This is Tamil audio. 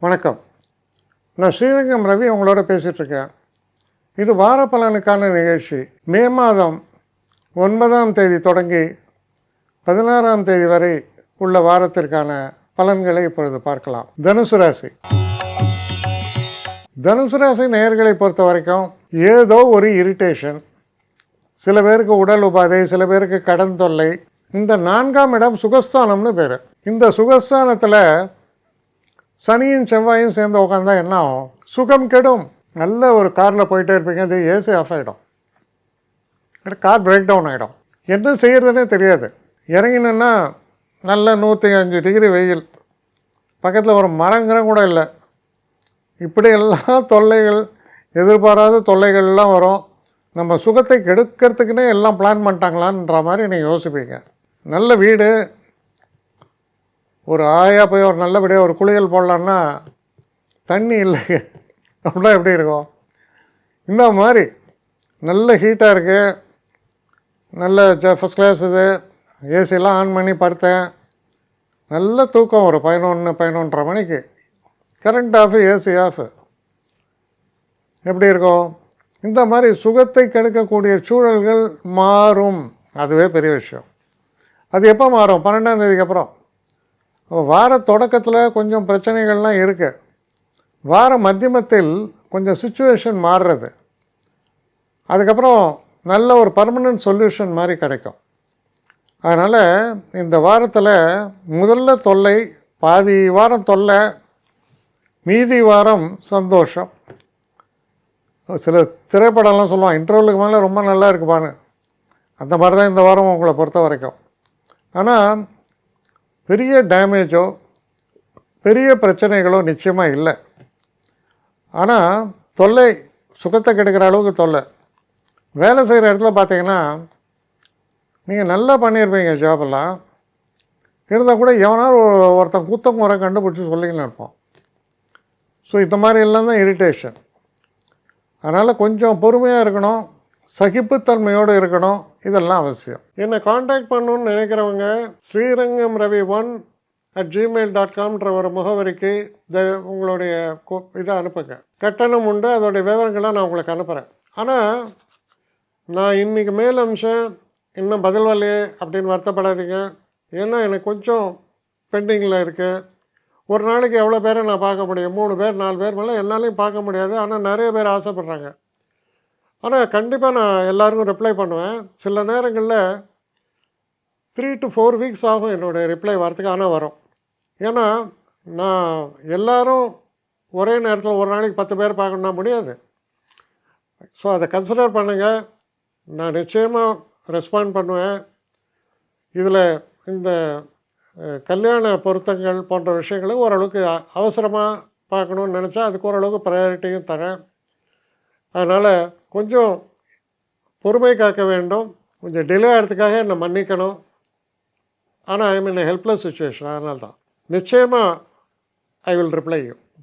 வணக்கம். நான் ஸ்ரீரங்கம் ரவி உங்களோட பேசிகிட்ருக்கேன். இது வார பலனுக்கான நிகழ்ச்சி. மே மாதம் 9ஆம் தேதி தொடங்கி 16ஆம் தேதி வரை உள்ள வாரத்திற்கான பலன்களை இப்பொழுது பார்க்கலாம். தனுசு ராசி. தனுசு ராசி நேயர்களை பொறுத்த வரைக்கும் ஏதோ ஒரு இரிட்டேஷன், சில பேருக்கு உடல் உபாதை, சில பேருக்கு கடன் தொல்லை. இந்த 4ஆம் இடம் சுகஸ்தானம்னு பேர். இந்த சுகஸ்தானத்தில் சனியும் செவ்வாயும் சேர்ந்து உட்காந்தா என்ன ஆகும்? சுகம் கெடும். நல்ல ஒரு காரில் போயிட்டே இருப்பீங்க, அது ஏசி ஆஃப் ஆகிடும், கார் பிரேக் டவுன் ஆகிடும், என்ன செய்கிறதுனே தெரியாது. இறங்கினேன்னா நல்ல 105 டிகிரி வெயில், பக்கத்தில் ஒரு மரங்கிறம் கூட இல்லை. இப்படி எல்லாம் தொல்லைகள், எதிர்பாராத தொல்லைகள்லாம் வரும். நம்ம சுகத்தை கெடுக்கிறதுக்குன்னே எல்லாம் பிளான் பண்ணிட்டாங்களான்ற மாதிரி நீங்கள் யோசிப்பீங்க. நல்ல வீடு, ஒரு ஆயா போய் ஒரு நல்லபடியாக ஒரு குளியல் போடலான்னா தண்ணி இல்லை அப்படின்னா எப்படி இருக்கும்? இந்த மாதிரி நல்ல ஹீட்டாக இருக்குது, நல்ல ஃபஸ்ட் கிளாஸ், இது ஏசியெல்லாம் ஆன் பண்ணி படுத்தேன், நல்ல தூக்கம். ஒரு 11-11:30 மணிக்கு கரண்ட் ஆஃப், ஏசி ஆஃப், எப்படி இருக்கும்? இந்த மாதிரி சுகத்தை கெடுக்கக்கூடிய சூழல்கள் மாறும். அதுவே பெரிய விஷயம். அது எப்போ மாறும்? 12ஆம் தேதிக்கு அப்புறம். வார தொடக்கத்தில் கொஞ்சம் பிரச்சனைகள்லாம் இருக்குது. வார மத்தியமத்தில் கொஞ்சம் சுச்சுவேஷன் மாறுறது, அதுக்கப்புறம் நல்ல ஒரு பர்மனெண்ட் சொல்யூஷன் மாதிரி கிடைக்கும். அதனால் இந்த வாரத்தில் முதல்ல தொல்லை, பாதி வாரம் தொல்லை, மீதி வாரம் சந்தோஷம். சில திரைப்படம்லாம் சொல்லுவான், இன்டர்வலுக்கு மேலே ரொம்ப நல்லா இருக்குப்பான்னு. அந்த மாதிரி தான் இந்த வாரம் உங்களை பொறுத்த வரைக்கும். ஆனால் பெரிய டேமேஜோ பெரிய பிரச்சனைகளோ நிச்சயமாக இல்லை. ஆனால் தொல்லை, சுகத்தை கெடுக்கிற அளவுக்கு தொல்லை. வேலை செய்கிற இடத்துல பார்த்தீங்கன்னா நீங்கள் நல்லா பண்ணியிருப்பீங்க ஜாபெல்லாம், இருந்தால் கூட எவனாலும் ஒருத்தன் குத்தம் முறை கண்டுபிடிச்சி சொல்லிங்கன்னு இருப்போம். ஸோ இந்த மாதிரி எல்லாம் தான் இரிட்டேஷன். அதனால் கொஞ்சம் பொறுமையாக இருக்கணும், சகிப்புத்தன்மையோடு இருக்கணும். இதெல்லாம் அவசியம். என்னை காண்டாக்ட் பண்ணணுன்னு நினைக்கிறவங்க srirangam.ravi1@gmail.com ஒரு முகவரிக்கு உங்களுடைய இதை அனுப்புங்க. கட்டணம் உண்டு, அதோடைய விவரங்கள்லாம் நான் உங்களுக்கு அனுப்புகிறேன். ஆனால் நான் இன்றைக்கி மேல் அம்சம் இன்னும் பதில் வரலையே அப்படின்னு வருத்தப்படாதீங்க. ஏன்னா எனக்கு கொஞ்சம் பெண்டிங்கில் இருக்குது. ஒரு நாளைக்கு எவ்வளோ பேரை நான் பார்க்க முடியும்? 3 பேர் 4 பேர் மேலே என்னாலையும் பார்க்க முடியாது. ஆனால் நிறைய பேர் ஆசைப்பட்றாங்க. ஆனால் கண்டிப்பாக நான் எல்லாருக்கும் ரிப்ளை பண்ணுவேன். சில நேரங்களில் 3 to 4 வீக்ஸ் ஆகும் என்னுடைய ரிப்ளை வரத்துக்கு. ஆனால் வரும். ஏன்னா நான் எல்லோரும் ஒரே நேரத்தில் ஒரு நாளைக்கு 10 பேர் பார்க்கணுன்னா முடியாது. ஸோ அதை கன்சிடர் பண்ணுங்கள். நான் நிச்சயமாக ரெஸ்பாண்ட் பண்ணுவேன். இதில் இந்த கல்யாண பொருத்தங்கள் போன்ற விஷயங்களை ஓரளவுக்கு அவசரமாக பார்க்கணுன்னு நினச்சா அதுக்கு ஓரளவுக்கு ப்ரையாரிட்டியும் தரேன். அதனால் கொஞ்சம் பொறுமை காக்க வேண்டும். கொஞ்சம் டிலே ஆகிறதுக்காக என்னை மன்னிக்கணும். ஆனால் ஐ மீன் ஹெல்ப்லெஸ் சுச்சுவேஷன். அதனால தான் நிச்சயமாக ஐ வில் ரிப்ளை யூ.